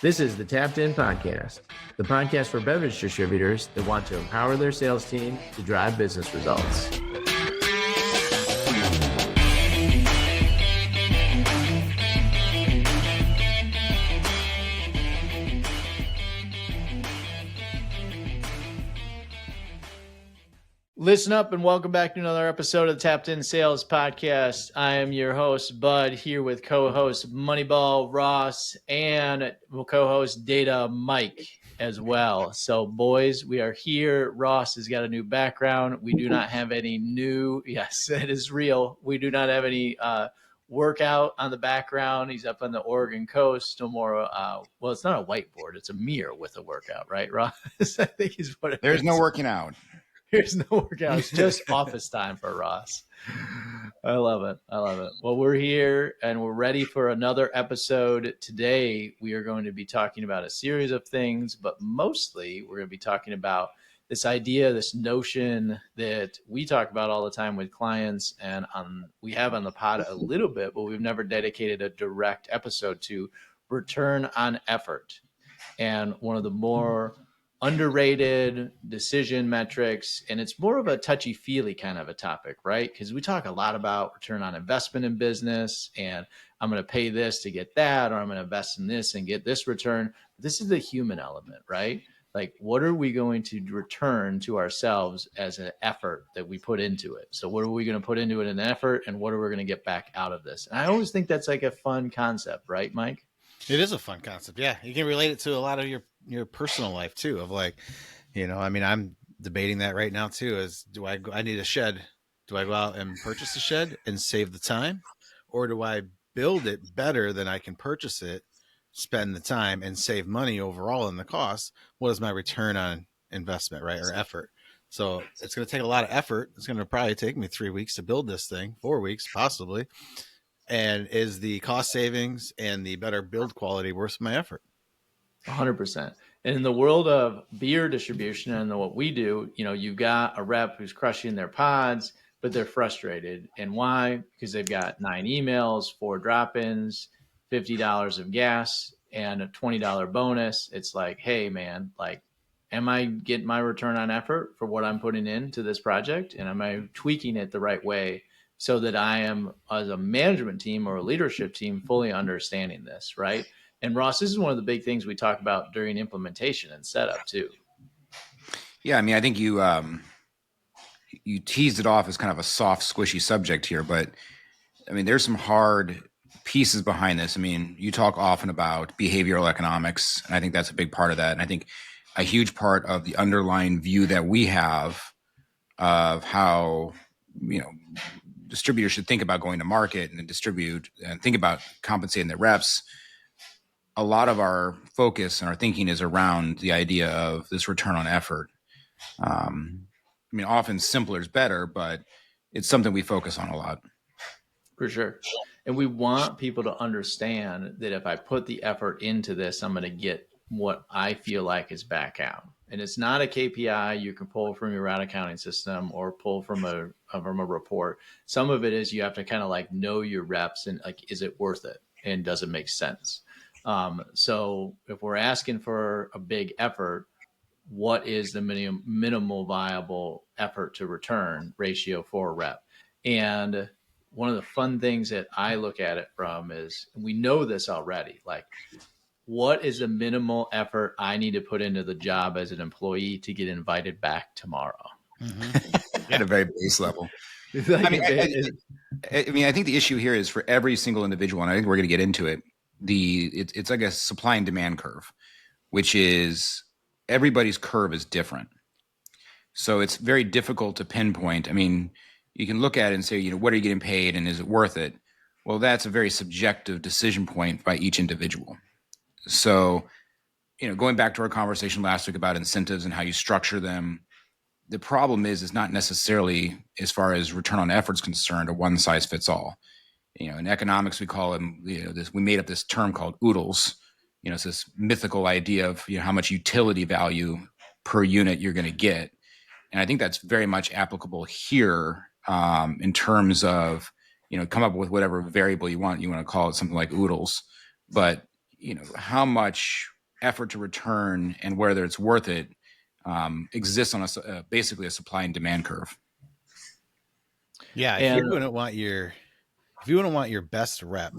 This is the Tapped In Podcast, the podcast for beverage distributors that want to empower their sales team to drive business results. Listen up and welcome back to another episode of the Tapped In Sales Podcast. I am your host, Bud, here with co-host Moneyball Ross and co-host Data Mike as well. So boys, we are here. Ross has got a new background. We do not have any new, yes, it is real. We do not have any workout on the background. He's up on the Oregon coast. No more, well, it's not a whiteboard. It's a mirror with a workout, right, Ross? I think is what it There's is. no working out. There's no workout. It's just office time for Ross. I love it. I love it. Well, we're here and we're ready for another episode. Today, we are going to be talking about a series of things, but mostly we're going to be talking about this idea, this notion that we talk about all the time with clients, and we have on the pod a little bit, but we've never dedicated a direct episode to return on effort. And one of the more underrated decision metrics, and it's more of a touchy-feely kind of a topic, right? Because we talk a lot about return on investment in business, and I'm going to pay this to get that, or I'm going to invest in this and get this return. This is the human element, right? Like, what are we going to return to ourselves as an effort that we put into it? So what are we going to put into it in effort, and what are we going to get back out of this? And I always think that's like a fun concept, right, Mike? It is a fun concept. Yeah. You can relate it to a lot of your personal life too, of like, I mean, I'm debating that right now too, is I need a shed. Do I go out and purchase a shed and save the time, or do I build it better than I can purchase it, spend the time and save money overall in the cost? What is my return on investment, right? Or effort? So it's going to take a lot of effort. It's going to probably take me 3 weeks to build this thing, 4 weeks, possibly. And is the cost savings and the better build quality worth my effort? 100%. And in the world of beer distribution and what we do, you've got a rep who's crushing their pods, but they're frustrated. And why? Because they've got 9 emails, 4 drop-ins, $50 of gas, and a $20 bonus. It's like, hey, man, like, am I getting my return on effort for what I'm putting into this project? And am I tweaking it the right way so that I am, as a management team or a leadership team, fully understanding this, right? And Ross, this is one of the big things we talk about during implementation and setup too. Yeah, I mean, I think you teased it off as kind of a soft, squishy subject here, but I mean, there's some hard pieces behind this. I mean, you talk often about behavioral economics, and I think that's a big part of that. And I think a huge part of the underlying view that we have of how, distributors should think about going to market and distribute and think about compensating their reps. A lot of our focus and our thinking is around the idea of this return on effort. I mean, often simpler is better, but it's something we focus on a lot. For sure. And we want people to understand that if I put the effort into this, I'm going to get what I feel like is back out. And it's not a KPI you can pull from your route accounting system or pull from a report. Some of it is you have to kind of like know your reps and like, is it worth it? And does it make sense? So if we're asking for a big effort, what is the minimal viable effort to return ratio for a rep? And one of the fun things that I look at it from is, we know this already, like, what is the minimal effort I need to put into the job as an employee to get invited back tomorrow? Mm-hmm. At a very base level. I mean, I think the issue here is for every single individual, and I think we're going to get into it. It's like a supply and demand curve, which is everybody's curve is different. So it's very difficult to pinpoint. I mean, you can look at it and say, what are you getting paid and is it worth it? Well, that's a very subjective decision point by each individual. So, going back to our conversation last week about incentives and how you structure them, the problem is not necessarily, as far as return on effort is concerned, a one size fits all. In economics, we call them, we made up this term called oodles. It's this mythical idea of how much utility value per unit you're going to get. And I think that's very much applicable here in terms of, come up with whatever variable you want to call it something like oodles. But how much effort to return and whether it's worth it exists on basically a supply and demand curve. Yeah, if you wouldn't want your best rep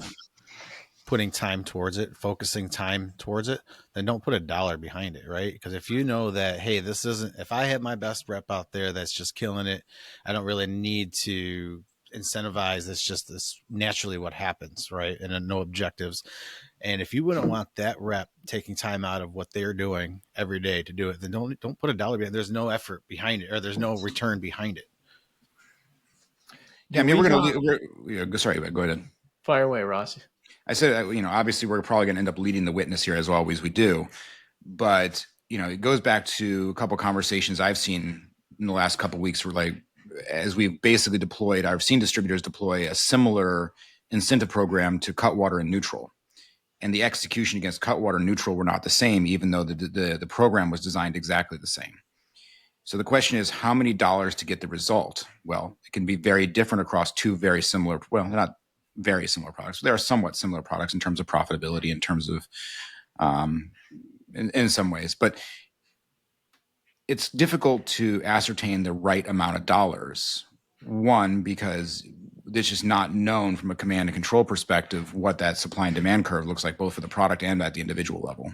putting time towards it, focusing time towards it, then don't put a dollar behind it, right? Because if you know that, hey, if I have my best rep out there that's just killing it, I don't really need to incentivize. It's just this naturally what happens, right? And no objectives. And if you wouldn't want that rep taking time out of what they're doing every day to do it, then don't put a dollar behind it. There's no effort behind it, or there's no return behind it. Yeah, I mean, sorry, go ahead. Fire away, Ross. I said, obviously we're probably going to end up leading the witness here, as always we do. But, it goes back to a couple of conversations I've seen in the last couple of weeks where, as we've basically I've seen distributors deploy a similar incentive program to Cutwater and Neutral. And the execution against Cutwater and Neutral were not the same, even though the program was designed exactly the same. So the question is, how many dollars to get the result? Well, it can be very different across two very similar, well, not very similar products. There are somewhat similar products in terms of profitability, in terms of, in some ways, but it's difficult to ascertain the right amount of dollars. One, because it's just not known from a command and control perspective what that supply and demand curve looks like, both for the product and at the individual level.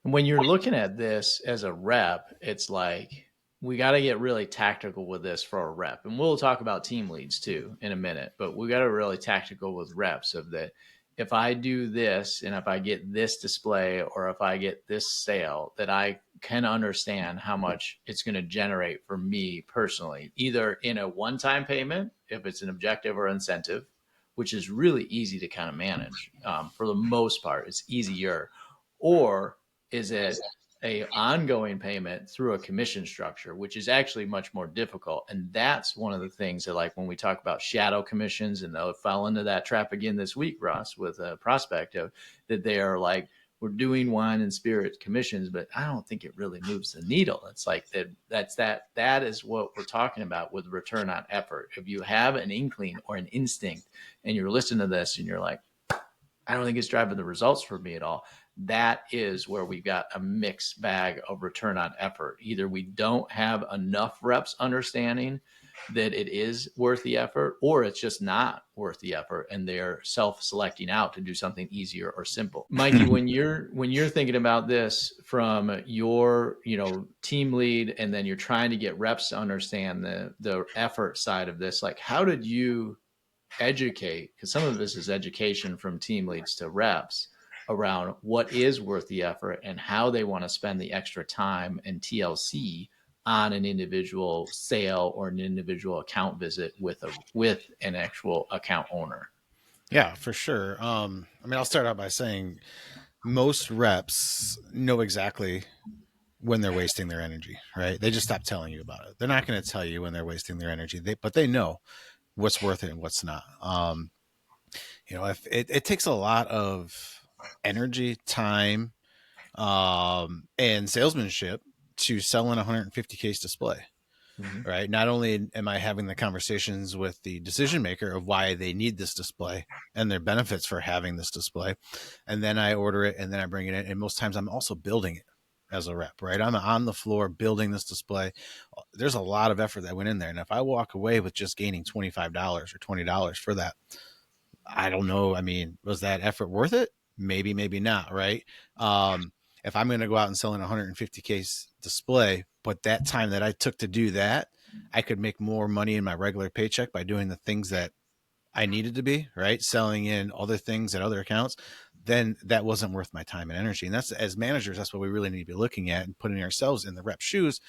When you're looking at this as a rep, it's like, we got to get really tactical with this for a rep. And we'll talk about team leads too in a minute, but we got to really tactical with reps of that. If I do this, and if I get this display, or if I get this sale, that I can understand how much it's going to generate for me personally, either in a one-time payment, if it's an objective or incentive, which is really easy to kind of manage. For the most part, it's easier. Or is it a ongoing payment through a commission structure, which is actually much more difficult. And that's one of the things that, like, when we talk about shadow commissions, and they'll fall into that trap again this week, Ross, with a prospect of that they are like, we're doing wine and spirit commissions, but I don't think it really moves the needle. It's like that is what we're talking about with return on effort. If you have an inkling or an instinct and you're listening to this and you're like, I don't think it's driving the results for me at all, that is where we've got a mixed bag of return on effort. Either we don't have enough reps understanding that it is worth the effort, or it's just not worth the effort and they're self-selecting out to do something easier or simple. Mikey, when you're thinking about this from your team lead, and then you're trying to get reps to understand the effort side of this, like, how did you educate, because some of this is education from team leads to reps, around what is worth the effort and how they want to spend the extra time and TLC on an individual sale or an individual account visit with an actual account owner? Yeah, for sure. I'll start out by saying most reps know exactly when they're wasting their energy, right? They just stop telling you about it. They're not going to tell you when they're wasting their energy, but they know what's worth it and what's not. If it takes a lot of energy, time, and salesmanship to sell in a 150 case display. Mm-hmm. Right. Not only am I having the conversations with the decision maker of why they need this display and their benefits for having this display, and then I order it and then I bring it in. And most times I'm also building it as a rep, right? I'm on the floor building this display. There's a lot of effort that went in there. And if I walk away with just gaining $25 or $20 for that, I don't know. I mean, was that effort worth it? Maybe, maybe not. Right. If I'm going to go out and sell in a 150 case display, but that time that I took to do that, I could make more money in my regular paycheck by doing the things that I needed to be, right? Selling in other things at other accounts, then that wasn't worth my time and energy. And that's, as managers, that's what we really need to be looking at and putting ourselves in the rep shoes.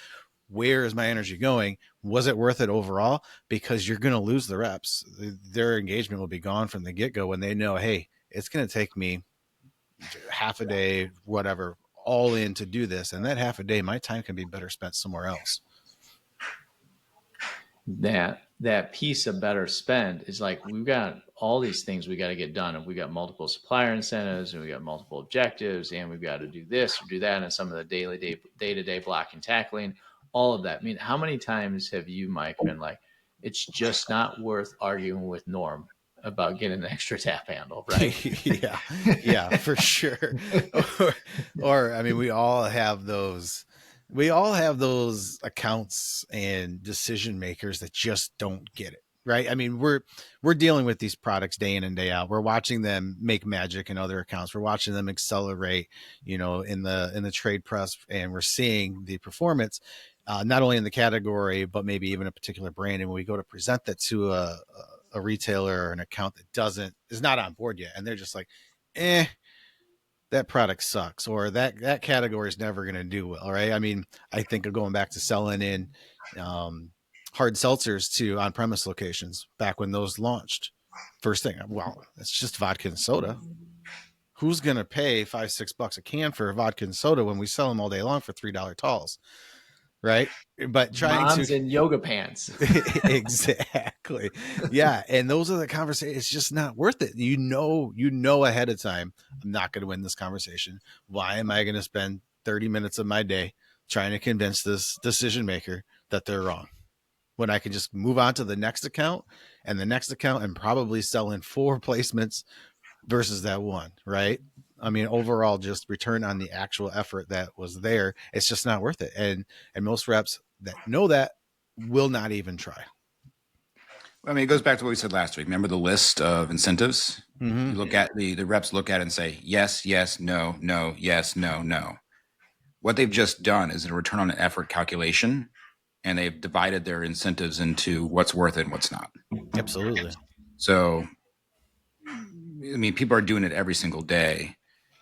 Where is my energy going? Was it worth it overall? Because you're going to lose the reps. Their engagement will be gone from the get-go when they know, hey, it's going to take me half a day, whatever, all in to do this. And that half a day, my time can be better spent somewhere else. That piece of better spent is like, we've got all these things we got to get done, and we got multiple supplier incentives, and we got multiple objectives, and we've got to do this or do that, and some of the day-to-day block and tackling, all of that. I mean, how many times have you, Mike, been like, it's just not worth arguing with Norm about getting an extra tap handle, right? Yeah, for sure. Or I mean, we all have those accounts and decision makers that just don't get it. Right. I mean, we're dealing with these products day in and day out. We're watching them make magic in other accounts. We're watching them accelerate, in the trade press, and we're seeing the performance, not only in the category, but maybe even a particular brand. And when we go to present that to a retailer or an account that is not on board yet, and they're just like, that product sucks, or that category is never going to do well, right? I mean, I think of going back to selling in hard seltzers to on-premise locations back when those launched. First thing, well, it's just vodka and soda. Who's going to pay $5-6 a can for a vodka and soda when we sell them all day long for $3 talls, right? But trying Moms in yoga pants. Exactly. Yeah. And those are the conversations. It's just not worth it. You know ahead of time, I'm not going to win this conversation. Why am I going to spend 30 minutes of my day trying to convince this decision maker that they're wrong, when I can just move on to the next account and the next account and probably sell in 4 placements versus that one, right? I mean, overall, just return on the actual effort that was there. It's just not worth it. And most reps that know that will not even try. I mean, it goes back to what we said last week. Remember the list of incentives? Mm-hmm. You look at the reps look at it and say, yes, yes, no, no, yes, no, no. What they've just done is a return on an effort calculation, and they've divided their incentives into what's worth it and what's not. Absolutely. So, I mean, people are doing it every single day.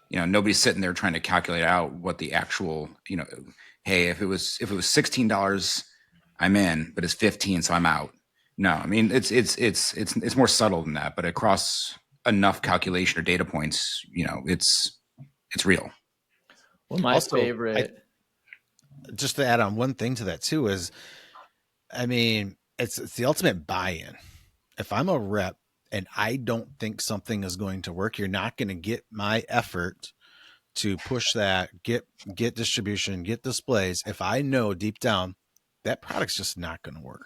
Nobody's sitting there trying to calculate out what the actual, hey, if it was $16, I'm in, but it's 15, so I'm out. No, I mean, it's more subtle than that, but across enough calculation or data points, it's real. Well, my favorite, just to add on one thing to that too, is, I mean, it's the ultimate buy-in. If I'm a rep and I don't think something is going to work, you're not going to get my effort to push that, get distribution, get displays, if I know deep down that product's just not going to work.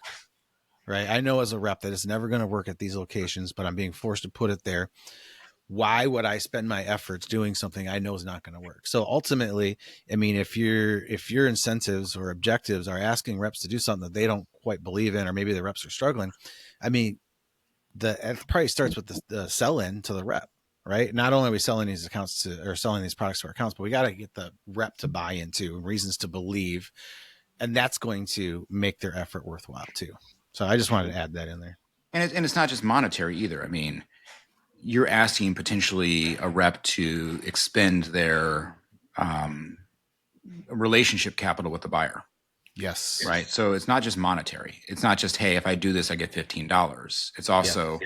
Right? I know as a rep that it's never going to work at these locations, but I'm being forced to put it there. Why would I spend my efforts doing something I know is not going to work? So ultimately, I mean, if your incentives or objectives are asking reps to do something that they don't quite believe in, or maybe the reps are struggling, I mean, it probably starts with the sell in to the rep, right? Not only are we selling these accounts or selling these products to our accounts, but we got to get the rep to buy into, reasons to believe, and that's going to make their effort worthwhile too. So I just wanted to add that in there. And it's not just monetary either. I mean, you're asking potentially a rep to expend their relationship capital with the buyer. Yes. Right. So it's not just monetary. It's not just, hey, if I do this, I get $15. It's also,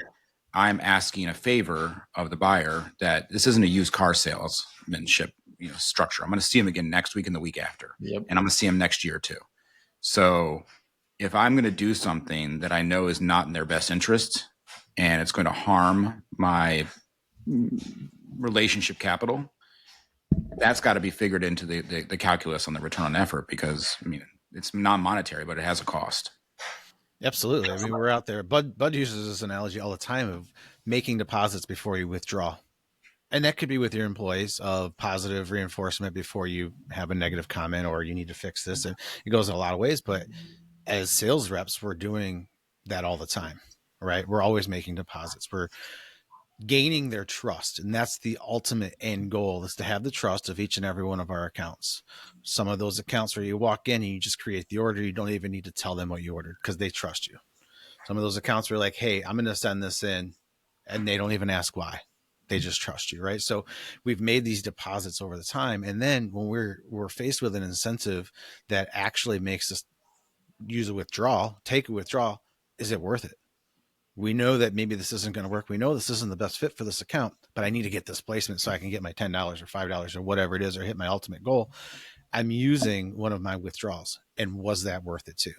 I'm asking a favor of the buyer that this isn't a used car salesmanship structure. I'm going to see him again next week and the week after. Yep. And I'm going to see him next year too. So if I'm going to do something that I know is not in their best interest and it's going to harm my relationship capital, that's got to be figured into the calculus on the return on effort, because I mean, it's non-monetary, but it has a cost. Absolutely. I mean, we're out there. Bud uses this analogy all the time of making deposits before you withdraw. And that could be with your employees, of positive reinforcement before you have a negative comment or you need to fix this. And it goes in a lot of ways, but as sales reps, we're doing that all the time, right? We're always making deposits. We're gaining their trust. And that's the ultimate end goal, is to have the trust of each and every one of our accounts. Some of those accounts where you walk in and you just create the order, you don't even need to tell them what you ordered because they trust you. Some of those accounts where like, hey, I'm going to send this in, and they don't even ask why. They just trust you, right? So we've made these deposits over the time. And then when we're faced with an incentive that actually makes us use a withdrawal, take a withdrawal, is it worth it? We know that maybe this isn't going to work. We know this isn't the best fit for this account, but I need to get this placement so I can get my $10 or $5 or whatever it is, or hit my ultimate goal. I'm using one of my withdrawals. And was that worth it too?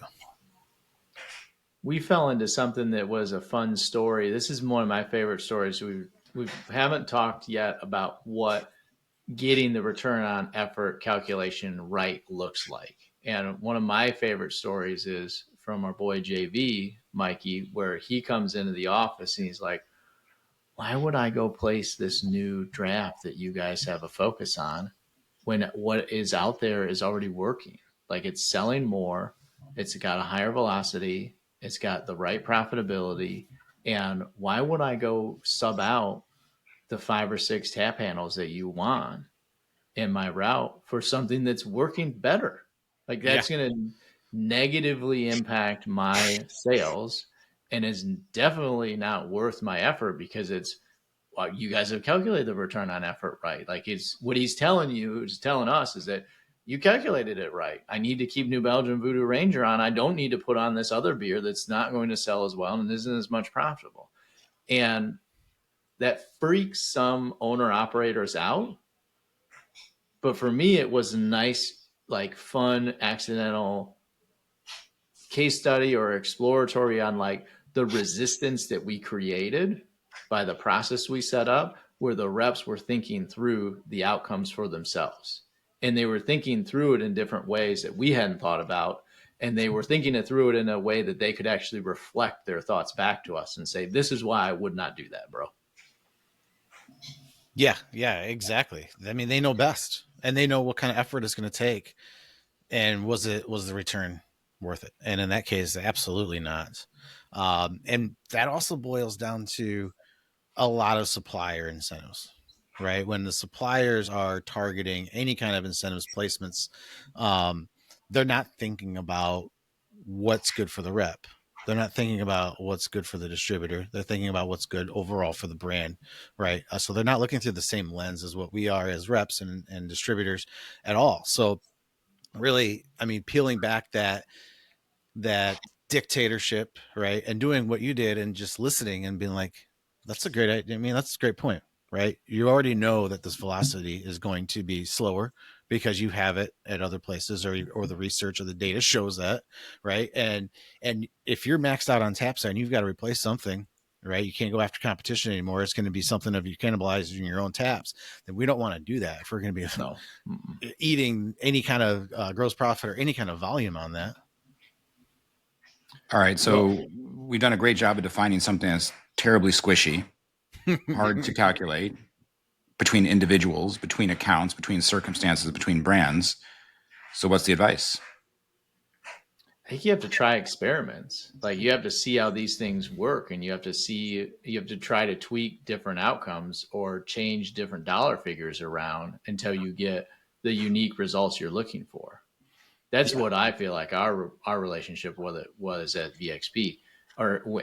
We fell into something that was a fun story. This is one of my favorite stories. We haven't talked yet about what getting the return on effort calculation right looks like. And one of my favorite stories is from our boy JV, Mikey, where he comes into the office and he's like, why would I go place this new draft that you guys have a focus on when what is out there is already working? Like it's selling more, it's got a higher velocity, it's got the right profitability. And why would I go sub out the 5 or 6 tap handles that you want in my route for something that's working better? Like Yeah. that's going to negatively impact my sales and is definitely not worth my effort because it's, well, you guys have calculated the return on effort right. Like it's what he's telling you, he's telling us is that you calculated it right. I need to keep New Belgium Voodoo Ranger on. I don't need to put on this other beer that's not going to sell as well and isn't as much profitable. And that freaks some owner operators out. But for me, it was a nice, like fun, accidental case study or exploratory on like the resistance that we created by the process we set up, where the reps were thinking through the outcomes for themselves. And they were thinking through it in different ways that we hadn't thought about. And they were thinking it through it in a way that they could actually reflect their thoughts back to us and say, this is why I would not do that, bro. Yeah, exactly. I mean, they know best and they know what kind of effort it's going to take. And was the return worth it? And in that case, absolutely not. And that also boils down to a lot of supplier incentives, right? When the suppliers are targeting any kind of incentives placements, they're not thinking about what's good for the rep. They're not thinking about what's good for the distributor. They're thinking about what's good overall for the brand, right? So they're not looking through the same lens as what we are as reps and distributors at all. So really, I mean, peeling back that dictatorship, right, and doing what you did and just listening and being like, that's a great idea. I mean, that's a great point, right? You already know that this velocity is going to be slower because you have it at other places, or the research or the data shows that, right? And if you're maxed out on tap side and you've got to replace something, right, you can't go after competition anymore. It's going to be something of you cannibalizing your own taps. Then we don't want to do that if we're going to be eating any kind of gross profit or any kind of volume on that. All right. So we've done a great job of defining something that's terribly squishy, hard to calculate between individuals, between accounts, between circumstances, between brands. So what's the advice? I think you have to try experiments. Like you have to see how these things work and you have to try to tweak different outcomes or change different dollar figures around until you get the unique results you're looking for. That's what I feel like our relationship with it was at VXP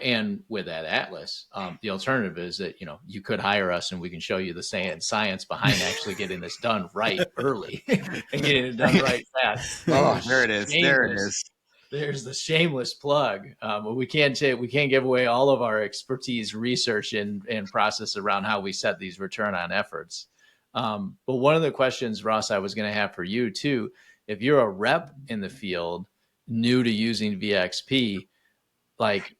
and with that Atlas. The alternative is that, you could hire us and we can show you the science behind actually getting this done right early and getting it done right fast. Oh, there it is. There it is. There's the shameless plug. But we can't give away all of our expertise, research, and process around how we set these return on efforts. But one of the questions, Ross, I was going to have for you too, if you're a rep in the field, new to using VXP, like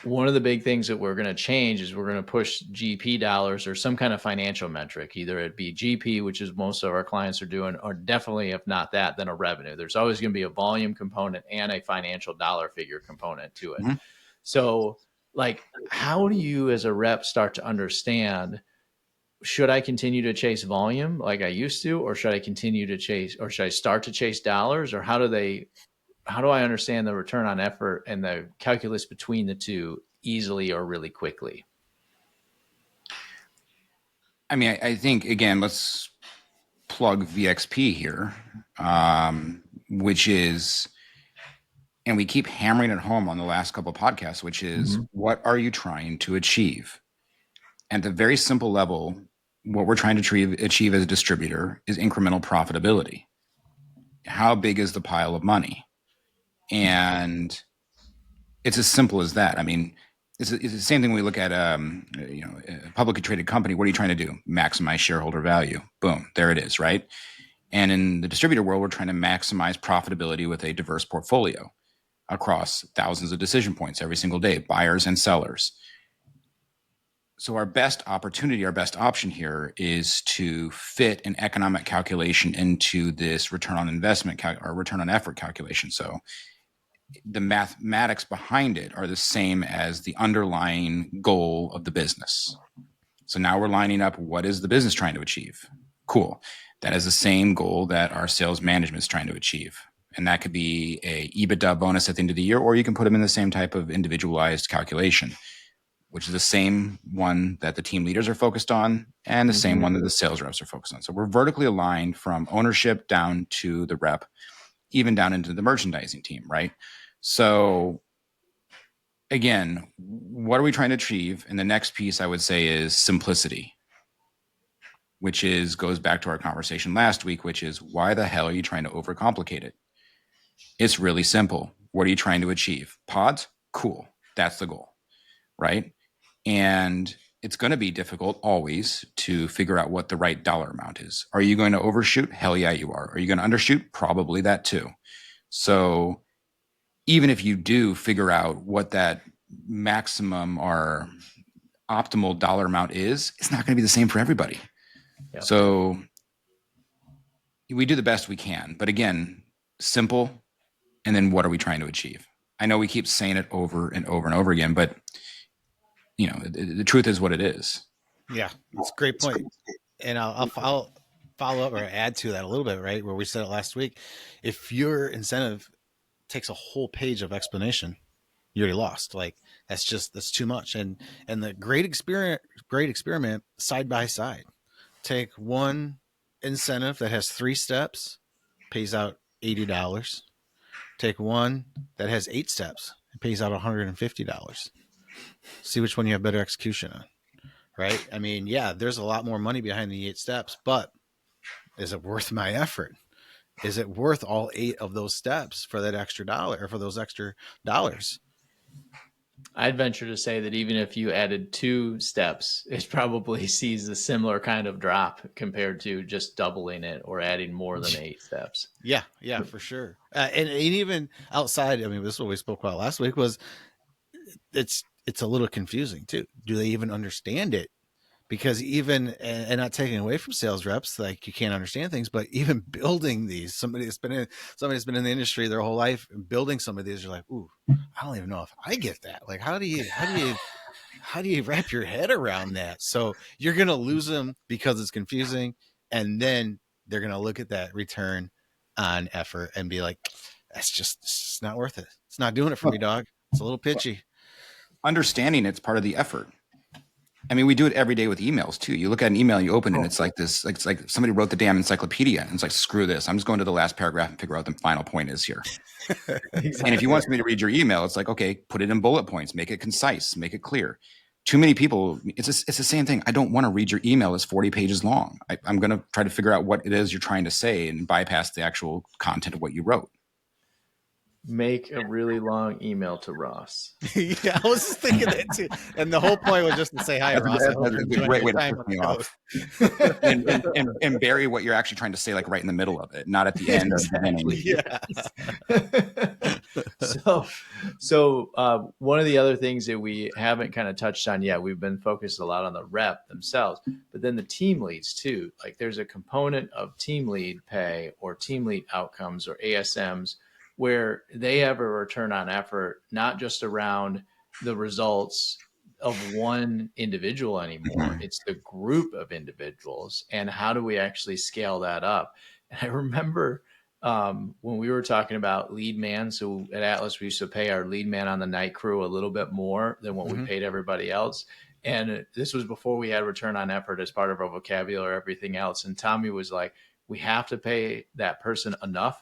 one of the big things that we're going to change is we're going to push GP dollars or some kind of financial metric. Either it be GP, which is most of our clients are doing, or definitely, if not that, then a revenue. There's always going to be a volume component and a financial dollar figure component to it. Mm-hmm. So like, how do you as a rep start to understand, should I continue to chase volume like I used to, or should I start to chase dollars, or how do I understand the return on effort and the calculus between the two easily or really quickly? I mean, I think, again, let's plug VXP here, which is, and we keep hammering it home on the last couple of podcasts, which is, what are you trying to achieve? At the very simple level, what we're trying to achieve as a distributor is incremental profitability. How big is the pile of money? And it's as simple as that. I mean, it's the same thing when we look at a publicly traded company. What are you trying to do? Maximize shareholder value. Boom, there it is, right? And in the distributor world, we're trying to maximize profitability with a diverse portfolio across thousands of decision points every single day, buyers and sellers. So our best opportunity, our best option here is to fit an economic calculation into this return on investment or return on effort calculation. So the mathematics behind it are the same as the underlying goal of the business. So now we're lining up, what is the business trying to achieve? Cool. That is the same goal that our sales management is trying to achieve. And that could be a EBITDA bonus at the end of the year, or you can put them in the same type of individualized calculation, which is the same one that the team leaders are focused on and the same one that the sales reps are focused on. So we're vertically aligned from ownership down to the rep, even down into the merchandising team, right? So again, what are we trying to achieve? And the next piece I would say is simplicity, which goes back to our conversation last week, which is, why the hell are you trying to overcomplicate it? It's really simple. What are you trying to achieve? Pods? Cool. That's the goal, right? And it's going to be difficult always to figure out what the right dollar amount is. Are you going to overshoot? Hell yeah, you are. Are you going to undershoot? Probably that too. So even if you do figure out what that maximum or optimal dollar amount is, it's not going to be the same for everybody. Yep. So we do the best we can. But again, simple. And then what are we trying to achieve? I know we keep saying it over and over and over again, but the truth is what it is. Yeah, it's a great point. And I'll follow up or add to that a little bit, right? Where we said it last week. If your incentive takes a whole page of explanation, you already lost. Like that's too much. And the great experiment side by side. Take one incentive that has 3 steps, pays out $80. Take one that has 8 steps, it pays out $150. See which one you have better execution on. Right? I mean, yeah, there's a lot more money behind the 8 steps, but is it worth my effort? Is it worth all 8 of those steps for that extra dollar or for those extra dollars? I'd venture to say that even if you added 2 steps, it probably sees a similar kind of drop compared to just doubling it or adding more than 8 steps. Yeah, for sure. And even outside, I mean, this is what we spoke about last week, was it's a little confusing too. Do they even understand it? Because even, and not taking away from sales reps, like you can't understand things, but even building these, somebody that's been in the industry their whole life, building some of these, you're like, ooh, I don't even know if I get that. Like, how do you wrap your head around that? So you're going to lose them because it's confusing. And then they're going to look at that return on effort and be like, it's not worth it. It's not doing it for me, dog. It's a little pitchy. Understanding it's part of the effort. I mean, we do it every day with emails too. You look at an email, you open it, and it's like this. It's like somebody wrote the damn encyclopedia, and it's like, screw this. I'm just going to the last paragraph and figure out what the final point is here. Exactly. And if you want me to read your email, it's like, okay, put it in bullet points, make it concise, make it clear. Too many people, it's the same thing. I don't want to read your email. It's 40 pages long. I'm going to try to figure out what it is you're trying to say and bypass the actual content of what you wrote. Make a really long email to Ross. Yeah, I was just thinking that too. And the whole point was just to say, hi, Ross. That's a great way to piss me off. and bury what you're actually trying to say, like right in the middle of it, not at the end. Exactly, yeah. So one of the other things that we haven't kind of touched on yet, we've been focused a lot on the rep themselves, but then the team leads too. Like there's a component of team lead pay or team lead outcomes or ASMs where they have a return on effort, not just around the results of one individual anymore. It's the group of individuals. And how do we actually scale that up? And I remember when we were talking about lead man. So at Atlas, we used to pay our lead man on the night crew a little bit more than what we paid everybody else. And this was before we had return on effort as part of our vocabulary, everything else. And Tommy was like, we have to pay that person enough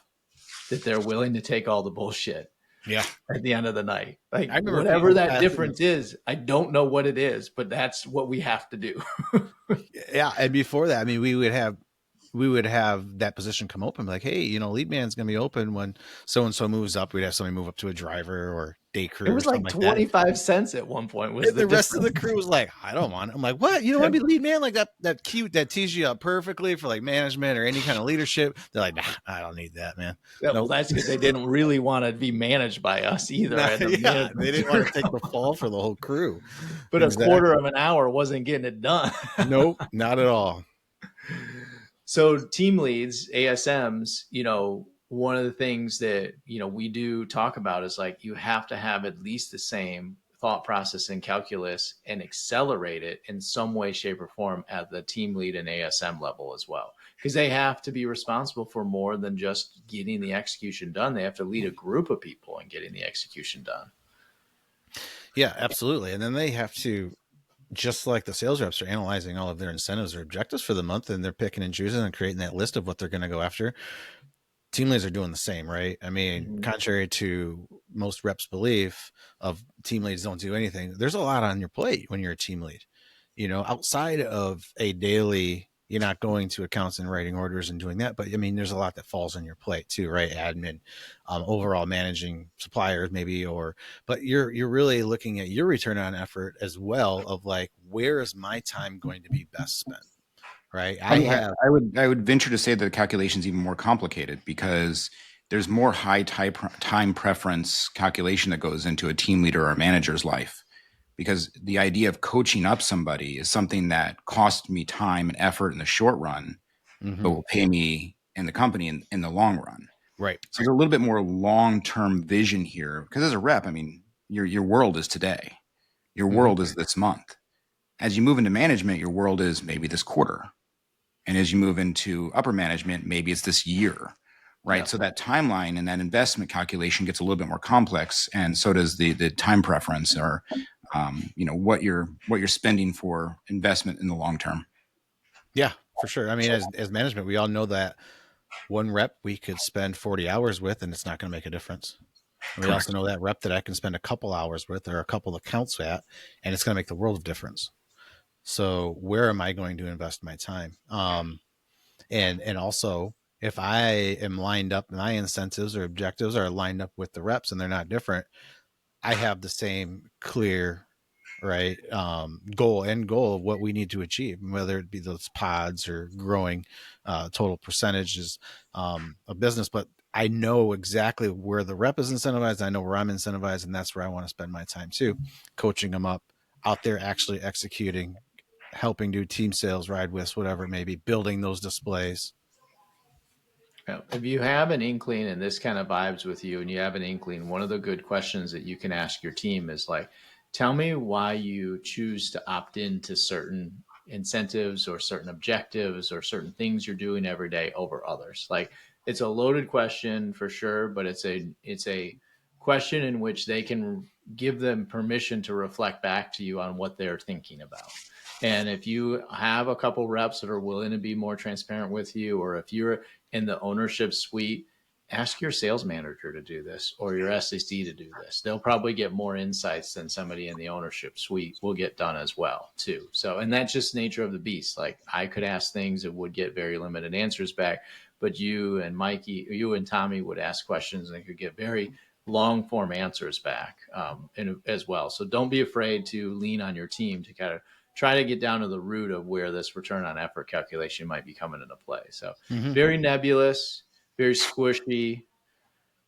that they're willing to take all the bullshit at the end of the night. Like whatever that difference is, I don't know what it is, but that's what we have to do. Yeah. And before that, I mean, we would have that position come open, like, hey, lead man's going to be open when so-and-so moves up. We'd have somebody move up to a driver or day crew. It was like 25 cents at one point. Was the rest of the crew was like, I don't want it. I'm like, what? You don't want to be lead man? Like that cute, that tees you up perfectly for like management or any kind of leadership. They're like, nah, I don't need that, man. Yeah, well, that's because they didn't really want to be managed by us either. They didn't want to take the fall for the whole crew. But exactly. A quarter of an hour wasn't getting it done. Nope, not at all. So team leads, ASMs, one of the things that, we do talk about is like, you have to have at least the same thought process and calculus and accelerate it in some way, shape, or form at the team lead and ASM level as well. Because they have to be responsible for more than just getting the execution done. They have to lead a group of people in getting the execution done. Yeah, absolutely. And then they have to, just like the sales reps are analyzing all of their incentives or objectives for the month, and they're picking and choosing and creating that list of what they're going to go after. Team leads are doing the same, right? I mean, contrary to most reps' belief of team leads don't do anything, there's a lot on your plate when you're a team lead. Outside of a daily, you're not going to accounts and writing orders and doing that, but I mean, there's a lot that falls on your plate too, right? Admin, overall managing suppliers, maybe, but you're really looking at your return on effort as well, of like, where is my time going to be best spent? Right. I would venture to say that the calculation is even more complicated because there's more high time preference calculation that goes into a team leader or a manager's life, because the idea of coaching up somebody is something that costs me time and effort in the short run, but will pay me in the company in the long run. Right. So there's a little bit more long-term vision here, because as a rep, I mean, your world is today. Your world is this month. As you move into management, your world is maybe this quarter. And as you move into upper management, maybe it's this year, right? Yeah. So that timeline and that investment calculation gets a little bit more complex, and so does the time preference, or what you're spending for investment in the long term. Yeah, for sure. I mean, as management, we all know that one rep we could spend 40 hours with, and it's not going to make a difference. And we also know that rep that I can spend a couple hours with, or a couple accounts at, and it's going to make the world of difference. So where am I going to invest my time? And also, if I am lined up, my incentives or objectives are lined up with the reps and they're not different, I have the same clear, right, goal of what we need to achieve, whether it be those pods or growing total percentages of business. But I know exactly where the rep is incentivized. I know where I'm incentivized, and that's where I want to spend my time too, coaching them up, out there actually executing, helping do team sales, ride with, whatever it may be, building those displays. If you have an inkling and this kind of vibes with you and you have an inkling, one of the good questions that you can ask your team is like, tell me why you choose to opt into certain incentives or certain objectives or certain things you're doing every day over others. Like, it's a loaded question for sure, but it's a question in which they can give them permission to reflect back to you on what they're thinking about. And if you have a couple reps that are willing to be more transparent with you, or if you're in the ownership suite, ask your sales manager to do this or your SEC to do this. They'll probably get more insights than somebody in the ownership suite will get done as well too. So, and that's just nature of the beast. Like, I could ask things that would get very limited answers back, but you and Mikey, you and Tommy would ask questions and could get very long form answers back and as well. So don't be afraid to lean on your team to kind of try to get down to the root of where this return on effort calculation might be coming into play. So very nebulous, very squishy,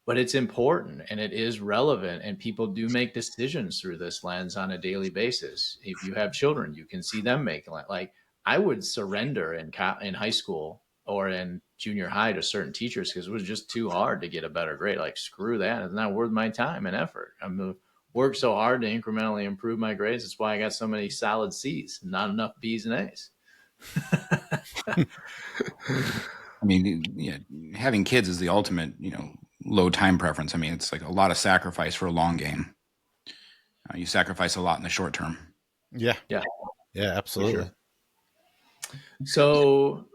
but it's important and it is relevant. And people do make decisions through this lens on a daily basis. If you have children, you can see them making, like, I would surrender in high school or in junior high to certain teachers because it was just too hard to get a better grade. Like, screw that. It's not worth my time and effort. I'm worked so hard to incrementally improve my grades. That's why I got so many solid C's, not enough B's and A's. I mean, yeah, having kids is the ultimate, low time preference. I mean, it's like a lot of sacrifice for a long game. You sacrifice a lot in the short term. Yeah, absolutely. Sure. So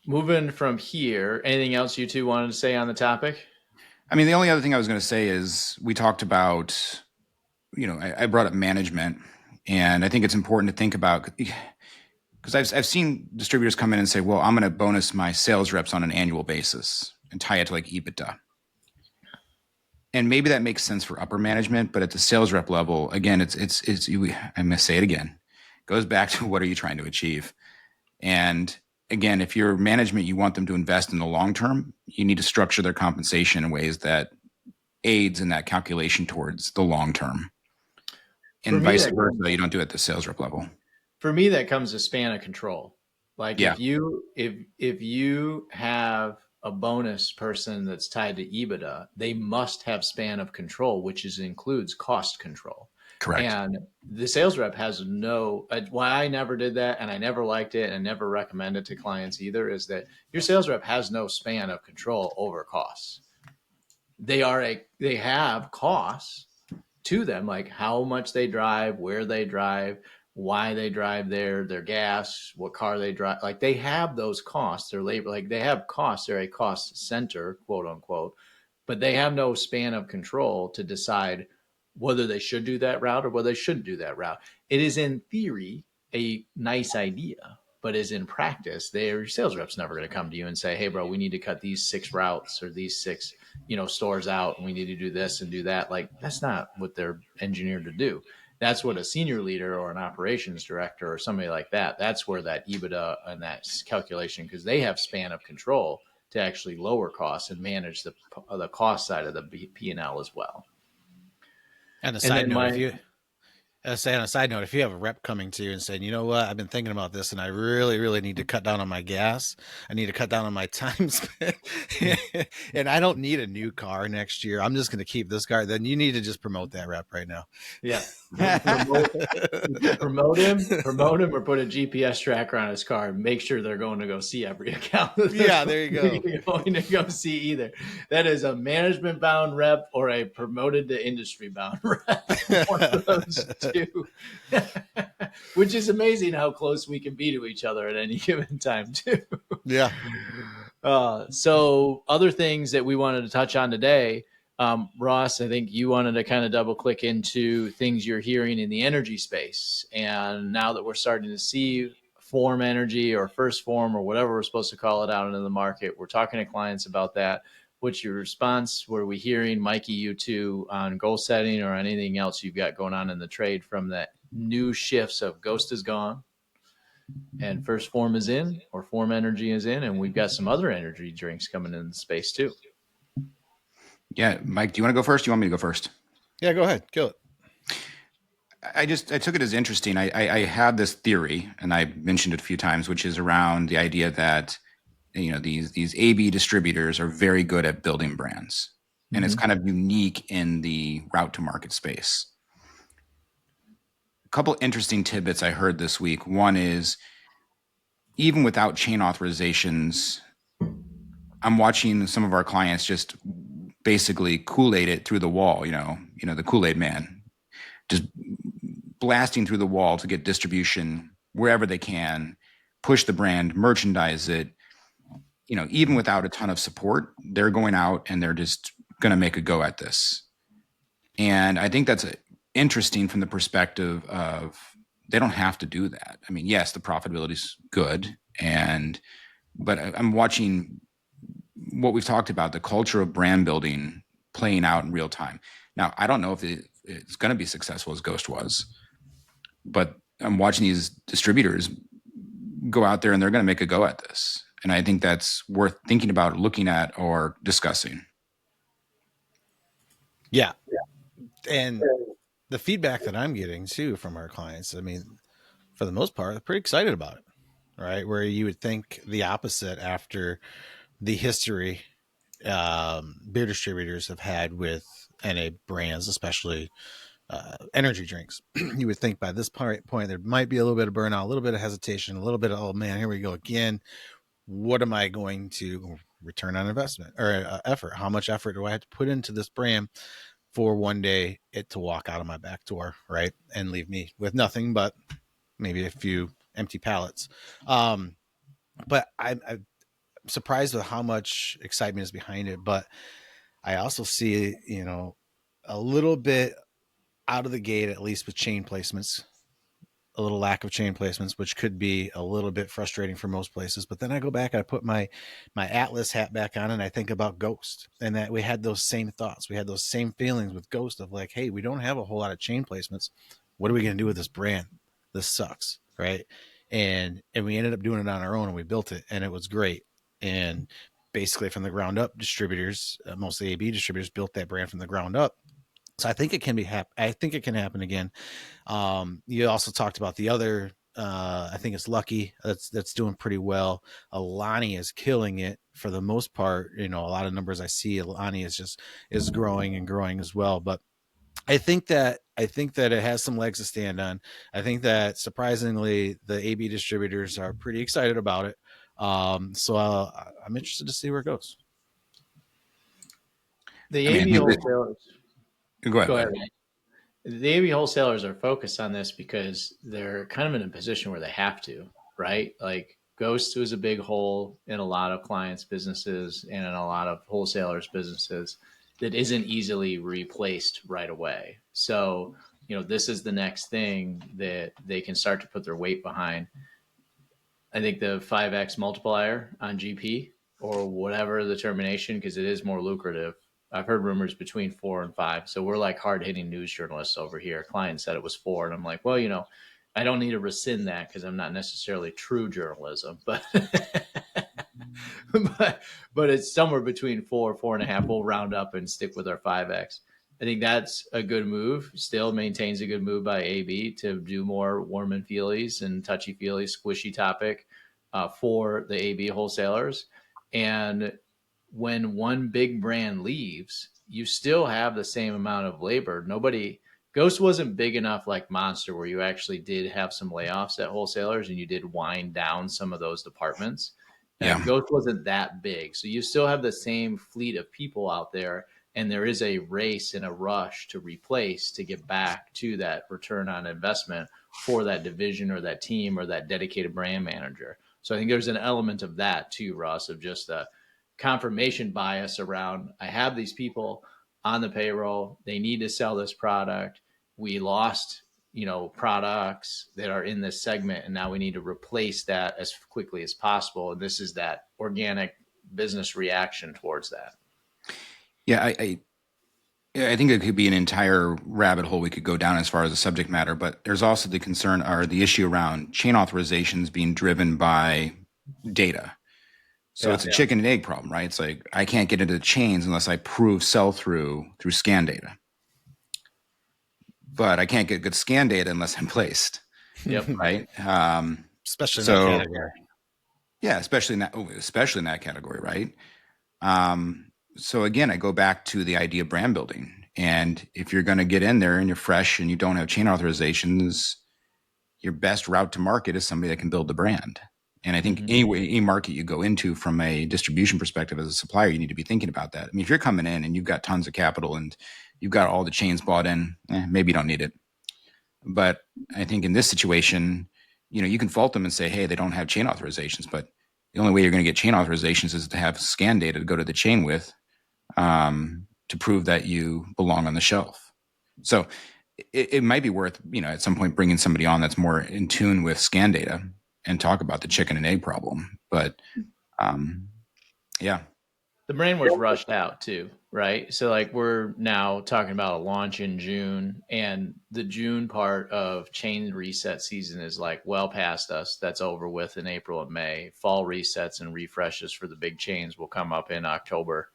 moving from here, anything else you two wanted to say on the topic? I mean, the only other thing I was going to say is we talked about, I brought up management, and I think it's important to think about, because I've seen distributors come in and say, well, I'm going to bonus my sales reps on an annual basis and tie it to like EBITDA. And maybe that makes sense for upper management, but at the sales rep level, again, I'm going to say it again, goes back to what are you trying to achieve? And again, if you're management, you want them to invest in the long term, you need to structure their compensation in ways that aids in that calculation towards the long term. And vice versa, you don't do it at the sales rep level. For me, that comes to span of control. Like, if you have a bonus person that's tied to EBITDA, they must have span of control, which includes cost control. Correct. And the sales rep has no, why I never did that and I never liked it and never recommend it to clients either, is that your sales rep has no span of control over costs. They have costs to them, like how much they drive, where they drive, why they drive there, their gas, what car they drive. Like they have those costs, their labor, like they have costs. They're a cost center, quote unquote, but they have no span of control to decide whether they should do that route or whether they shouldn't do that route. It is in theory a nice idea, but is in practice, their sales rep's never going to come to you and say, "Hey, bro, we need to cut these 6 routes or these 6, stores out, and we need to do this and do that." Like that's not what they're engineered to do. That's what a senior leader or an operations director or somebody like that. That's where that EBITDA and that calculation, because they have span of control to actually lower costs and manage the cost side of the P&L as well. And a side note, on a side note, if you have a rep coming to you and saying, you know what, I've been thinking about this and I really, really need to cut down on my gas. I need to cut down on my time spent and I don't need a new car next year. I'm just going to keep this car. Then you need to just promote that rep right now. Yeah. promote him or put a GPS tracker on his car and make sure they're going to go see every account. Yeah, there you go. You're going to go see either. That is a management bound rep or a promoted to industry bound rep. One of those two. Which is amazing how close we can be to each other at any given time too. Yeah. So other things that we wanted to touch on today, Ross, I think you wanted to kind of double click into things you're hearing in the energy space. And now that we're starting to see form energy or first form or whatever we're supposed to call it out into the market, we're talking to clients about that. What's your response? What are we hearing, Mikey, you two, on goal setting or anything else you've got going on in the trade from that new shifts of ghost is gone and first form is in, or form energy is in, and we've got some other energy drinks coming in the space too. Yeah, Mike, do you want to go first? Do you want me to go first? Yeah, go ahead. Kill it. I took it as interesting. I had this theory, and I mentioned it a few times, which is around the idea that these AB distributors are very good at building brands, and it's kind of unique in the route to market space. A couple interesting tidbits I heard this week. One is, even without chain authorizations, I'm watching some of our clients just basically Kool-Aid it through the wall, the Kool-Aid man, just blasting through the wall to get distribution wherever they can, push the brand, merchandise it. Even without a ton of support, they're going out and they're just going to make a go at this. And I think that's interesting from the perspective of they don't have to do that. I mean, yes, the profitability is good, but I'm watching what we've talked about, the culture of brand building playing out in real time. Now, I don't know if it's going to be successful as Ghost was, but I'm watching these distributors go out there and they're going to make a go at this. And I think that's worth thinking about, looking at, or discussing. Yeah. And the feedback that I'm getting too from our clients, I mean, for the most part, they're pretty excited about it, right? Where you would think the opposite after the history beer distributors have had with NA brands, especially energy drinks. You would think by this point there might be a little bit of burnout, a little bit of hesitation, a little bit of, oh man, here we go again. What am I going to return on investment or effort? How much effort do I have to put into this brand for one day it to walk out of my back door, right, and leave me with nothing but maybe a few empty pallets? But I'm surprised with how much excitement is behind it. But I also see, a little bit out of the gate, at least with chain placements, a little lack of chain placements, which could be a little bit frustrating for most places. But then I go back, I put my Atlas hat back on, and I think about Ghost, and that we had those same thoughts. We had those same feelings with Ghost of like, hey, we don't have a whole lot of chain placements. What are we going to do with this brand? This sucks, right? And we ended up doing it on our own, and we built it, and it was great. And basically from the ground up, distributors, mostly AB distributors, built that brand from the ground up. So I think it can I think it can happen again. You also talked about the other, I think it's Lucky that's doing pretty well. Alani is killing it for the most part, a lot of numbers I see, Lonnie is growing and growing as well. But I think that it has some legs to stand on. I think that surprisingly, the AB distributors are pretty excited about it. So I'm interested to see where it goes. The AB wholesalers. Go ahead. The AB wholesalers are focused on this because they're kind of in a position where they have to, right? Like Ghost was a big hole in a lot of clients' businesses and in a lot of wholesalers' businesses that isn't easily replaced right away. So, this is the next thing that they can start to put their weight behind. I think the 5x multiplier on GP or whatever the termination, because it is more lucrative. I've heard rumors between 4 and 5. So we're like hard hitting news journalists over here. Client said it was 4. And I'm like, well, I don't need to rescind that because I'm not necessarily true journalism, but but it's somewhere between 4, 4.5. We'll round up and stick with our 5x. I think that's a good move. Still maintains a good move by AB to do more warm and feelies and touchy feely, squishy topic for the AB wholesalers. And when one big brand leaves, you still have the same amount of labor. Ghost wasn't big enough like Monster, where you actually did have some layoffs at wholesalers and you did wind down some of those departments. Yeah. Ghost wasn't that big. So you still have the same fleet of people out there. And there is a race and a rush to replace to get back to that return on investment for that division or that team or that dedicated brand manager. So I think there's an element of that too, Russ, of just a confirmation bias around I have these people on the payroll. They need to sell this product. We lost, products that are in this segment, and now we need to replace that as quickly as possible. And this is that organic business reaction towards that. Yeah, I think it could be an entire rabbit hole we could go down as far as the subject matter, but there's also the concern or the issue around chain authorizations being driven by data. So it's a chicken and egg problem, right? It's like I can't get into the chains unless I prove sell through scan data. But I can't get good scan data unless I'm placed. Yep. Right. Especially in that category. Yeah, especially in that category, right? So again, I go back to the idea of brand building. And if you're going to get in there and you're fresh and you don't have chain authorizations, your best route to market is somebody that can build the brand. And I think any market you go into from a distribution perspective as a supplier, you need to be thinking about that. I mean, if you're coming in and you've got tons of capital and you've got all the chains bought in, maybe you don't need it. But I think in this situation, you can fault them and say, hey, they don't have chain authorizations. But the only way you're going to get chain authorizations is to have scan data to go to the chain with to prove that you belong on the shelf. So it might be worth, at some point bringing somebody on that's more in tune with scan data and talk about the chicken and egg problem. But yeah. The brand was rushed out too, right? So like we're now talking about a launch in June, and the June part of chain reset season is like well past us. That's over with in April and May. Fall resets and refreshes for the big chains will come up in October,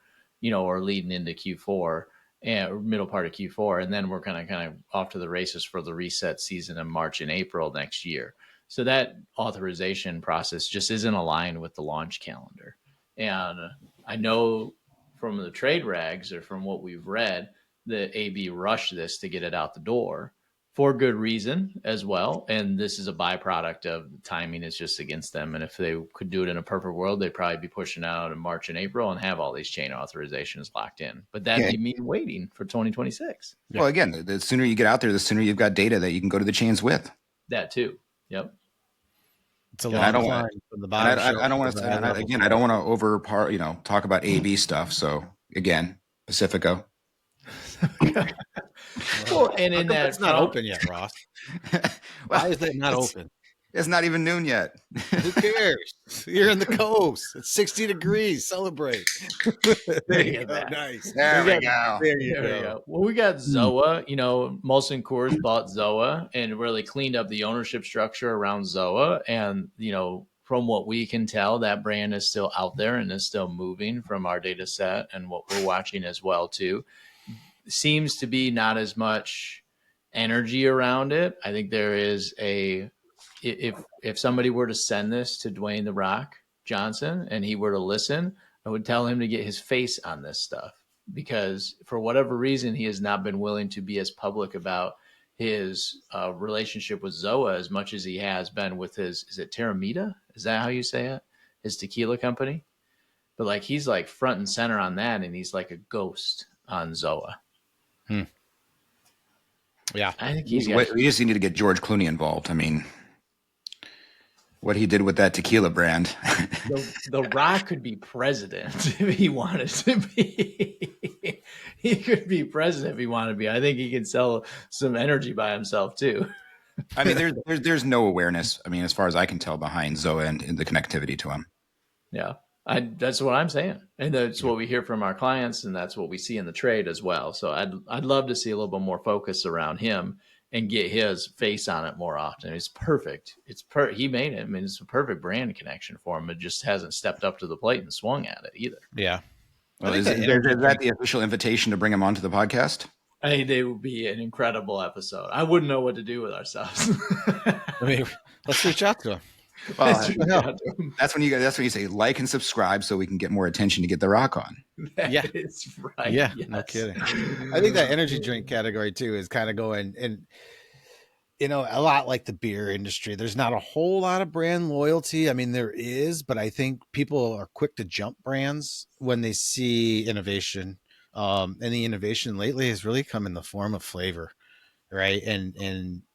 or leading into Q4 and middle part of Q4. And then we're kind of off to the races for the reset season in March and April next year. So that authorization process just isn't aligned with the launch calendar. And I know from the trade rags or from what we've read that AB rushed this to get it out the door for good reason as well. And this is a byproduct of the timing is just against them. And if they could do it in a perfect world, they'd probably be pushing out in March and April and have all these chain authorizations locked in. But that'd mean waiting for 2026. Well, again, the sooner you get out there, the sooner you've got data that you can go to the chains with. That too. Yep. It's a long climb from the bottom. I don't want to. Again, I don't want to talk about AB stuff. So again, Pacifico. Well, and in that, it's not open yet, Ross. Why is that not open? It's not even noon yet. Who cares? You're in the coast. It's 60 degrees. Celebrate. There you go. Nice. There we go. There you go. Well, we got Zoa. Molson Coors bought Zoa and really cleaned up the ownership structure around Zoa. And, from what we can tell, that brand is still out there and is still moving from our data set and what we're watching as well, too. Seems to be not as much energy around it. I think there is if somebody were to send this to Dwayne "The Rock" Johnson and he were to listen, I would tell him to get his face on this stuff, because for whatever reason, he has not been willing to be as public about his relationship with Zoa as much as he has been with his, is it Terramita? Is that how you say it? His tequila company? But like, he's like front and center on that, and he's like a ghost on Zoa. Yeah. I think we just need to get George Clooney involved. I mean, what he did with that tequila brand. the Rock could be president if he wanted to be. He could be president if he wanted to be. I think he can sell some energy by himself too. I mean, there's no awareness. I mean, as far as I can tell, behind Zoa and the connectivity to him. Yeah, that's what I'm saying, and that's what we hear from our clients, and that's what we see in the trade as well. So I'd love to see a little bit more focus around him and get his face on it more often. It's perfect. He made it. I mean, it's a perfect brand connection for him. It just hasn't stepped up to the plate and swung at it either. Yeah. Well, is that the official invitation to bring him onto the podcast? I think they would be an incredible episode. I wouldn't know what to do with ourselves. I mean, let's reach out to him. Well, that's when you say like and subscribe so we can get more attention to get the Rock on. That is right. Yeah, yes. no kidding. I think that energy drink category too is kind of going, and a lot like the beer industry. There's not a whole lot of brand loyalty. I mean, there is, but I think people are quick to jump brands when they see innovation. And the innovation lately has really come in the form of flavor, right?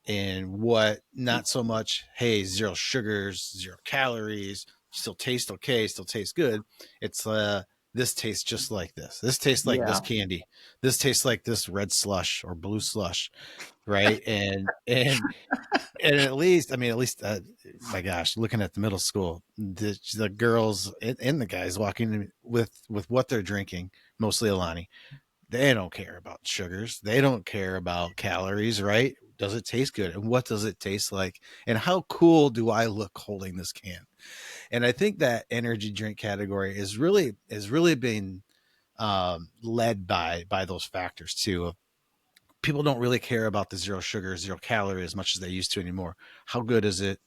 And what, not so much, hey, 0 sugars, 0 calories, still taste okay, still tastes good. It's this tastes just like this. This tastes like this candy. This tastes like this red slush or blue slush, right? and at least, my gosh, looking at the middle school, the girls and the guys walking with what they're drinking, mostly Alani, they don't care about sugars. They don't care about calories, right? Does it taste good? And what does it taste like? And how cool do I look holding this can? And I think that energy drink category is really being led by those factors too. People don't really care about the 0 sugar, 0 calorie as much as they used to anymore. How good is it?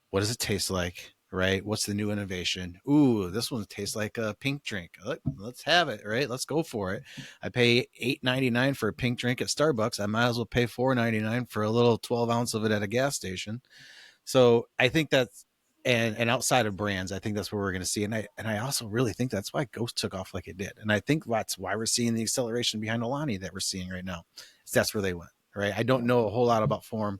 What does it taste like? Right? What's the new innovation? Ooh, this one tastes like a pink drink. Let's have it, right? Let's go for it. I pay $8.99 for a pink drink at Starbucks. I might as well pay $4.99 for a little 12 ounce of it at a gas station. So I think that's, and outside of brands, I think that's what we're going to see. And I also really think that's why Ghost took off like it did. And I think that's why we're seeing the acceleration behind Alani that we're seeing right now. That's where they went, right? I don't know a whole lot about form.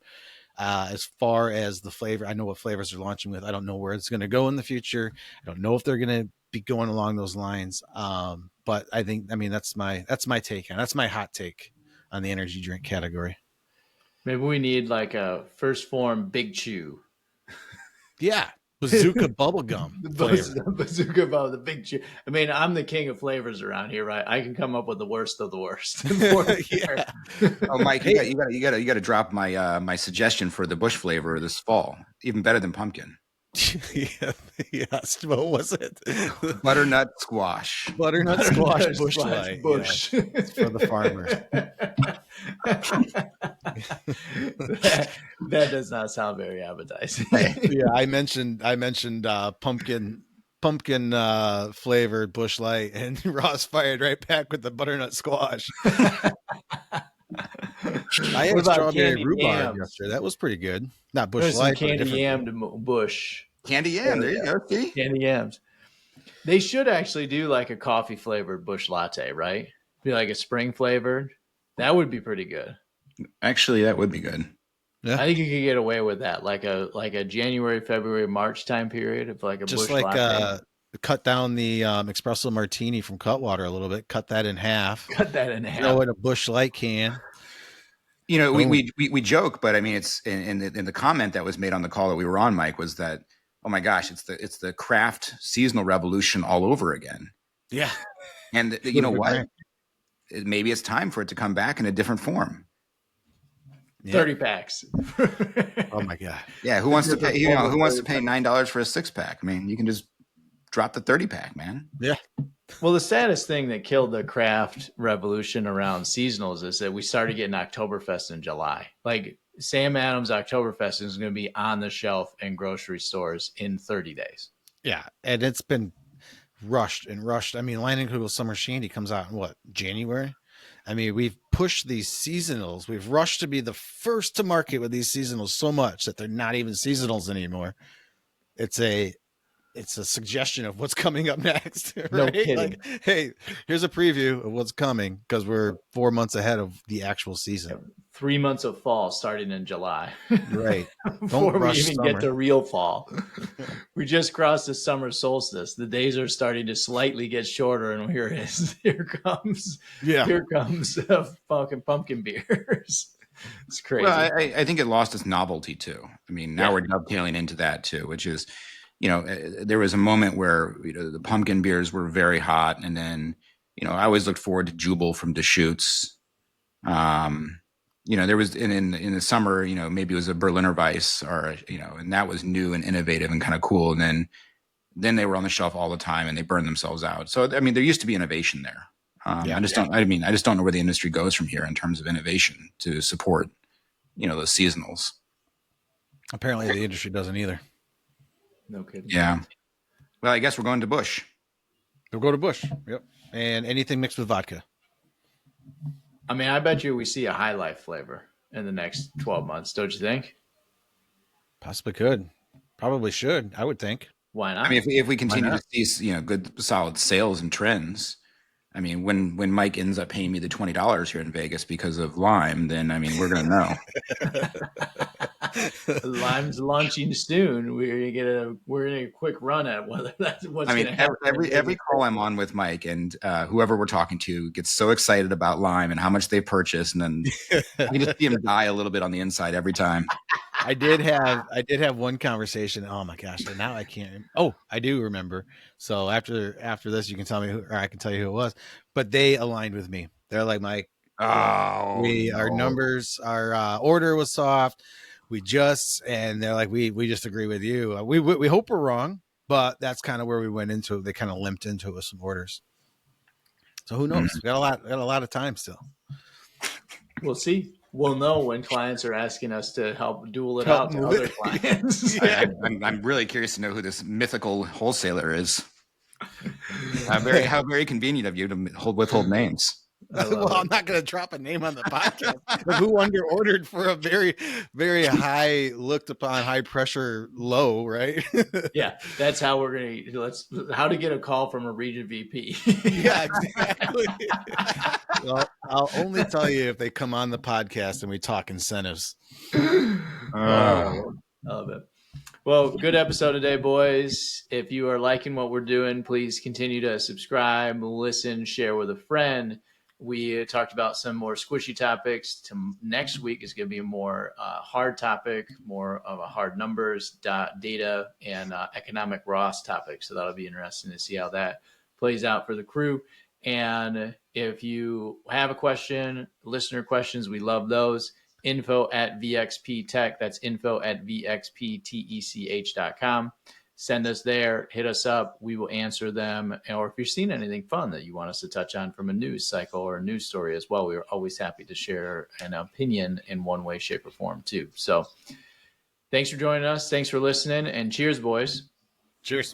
As far as the flavor, I know what flavors they're launching with. I don't know where it's going to go in the future. I don't know if they're going to be going along those lines. But I think, that's my take on, that's my hot take on the energy drink category. Maybe we need like a First Form Big Chew. Yeah. Bazooka bubblegum. The bazooka bubble, the Big Chew. I mean, I'm the king of flavors around here, right? I can come up with the worst of the worst. Yeah. Oh, Mike, you got to drop my suggestion for the Bush flavor this fall. Even better than pumpkin. Yes. What was it? Butternut squash. Butternut squash Bush Light. Bush. Yeah. It's for the farmers. that does not sound very appetizing. Yeah, I mentioned pumpkin flavored Bush Light, and Ross fired right back with the butternut squash. I had strawberry rhubarb yesterday. That was pretty good. Not Bush Light, candy yam to Bush. Candy yam. There you go. See? Candy yams. They should actually do like a coffee flavored Bush latte, right? Be like a spring flavored. That would be pretty good. Actually, that would be good. Yeah. I think you could get away with that, like a January, February, March time period of like a just Bush like latte. Cut down the espresso martini from Cutwater a little bit. Cut that in half. Throw in a Bush Light can. We joke, but I mean, it's in the comment that was made on the call that we were on, Mike, was that, oh my gosh, it's the craft seasonal revolution all over again. Yeah, and you know what? Maybe it's time for it to come back in a different form. 30 packs. Oh my god! Yeah, who wants to pay? Who wants to pay $9 for a 6-pack? I mean, you can just drop the 30-pack, man. Yeah. Well, the saddest thing that killed the craft revolution around seasonals is that we started getting Oktoberfest in July. Like Sam Adams Oktoberfest is going to be on the shelf in grocery stores in 30 days. Yeah, and it's been rushed and rushed. I mean, Lightning Kugel Summer Shandy comes out in what, January? I mean, we've pushed these seasonals. We've rushed to be the first to market with these seasonals so much that they're not even seasonals anymore. It's a suggestion of what's coming up next. Right? No kidding. Like, hey, here's a preview of what's coming because we're 4 months ahead of the actual season. 3 months of fall starting in July. Right. Before we even get to real fall. We just crossed the summer solstice. The days are starting to slightly get shorter, and here it is. Here comes fucking pumpkin beers. It's crazy. Well, I think it lost its novelty too. I mean, now we're dovetailing into that too, which is, there was a moment where the pumpkin beers were very hot, and then I always looked forward to Jubal from Deschutes. There was in the summer, maybe it was a Berliner Weiss, or and that was new and innovative and kind of cool. And then they were on the shelf all the time and they burned themselves out. So I mean, there used to be innovation there. I just don't know where the industry goes from here in terms of innovation to support those seasonals. Apparently, the industry doesn't either. No kidding. Yeah. Well, I guess we're going to Busch. We'll go to Busch. Yep. And anything mixed with vodka. I mean, I bet you we see a High Life flavor in the next 12 months, don't you think? Possibly could. Probably should, I would think. Why not? I mean, if we continue to see, good, solid sales and trends, I mean, when Mike ends up paying me the $20 here in Vegas because of Lime, then, I mean, we're going to know. Lime's launching soon. We're gonna a quick run at whether that's what's going to happen. Every call I'm on with Mike and whoever we're talking to gets so excited about Lime and how much they purchase, and then I just see him die a little bit on the inside every time. I did have one conversation. Oh my gosh! And now I can't. Oh, I do remember. So after this, you can tell me who, or I can tell you who it was. But they aligned with me. They're like, Mike, our numbers, our order was soft. And they're like, we just agree with you. We hope we're wrong, but that's kind of where we went into it. They kind of limped into it with some orders. So who knows? We got a lot of time still. We'll see. We'll know when clients are asking us to help duel it out to other clients. I'm really curious to know who this mythical wholesaler is. How very convenient of you to withhold names. Well, I'm not going to drop a name on the podcast. Who under ordered for a very, very high, looked upon high pressure low, right? Yeah, that's how we're going to how to get a call from a region VP. Yeah, exactly. Well, I'll only tell you if they come on the podcast and we talk incentives. I love it. Well, good episode today, boys. If you are liking what we're doing, please continue to subscribe, listen, share with a friend. We talked about some more squishy topics. Next week is going to be a more hard topic, more of a hard numbers, data, and economic ROS topic. So that'll be interesting to see how that plays out for the crew. And if you have a question, listener questions, we love those. info@VXP Tech. That's info@VXPTech.com. Send us there, hit us up. We will answer them. Or if you've seen anything fun that you want us to touch on from a news cycle or a news story as well, we are always happy to share an opinion in one way, shape, or form too. So thanks for joining us. Thanks for listening, and cheers, boys. Cheers.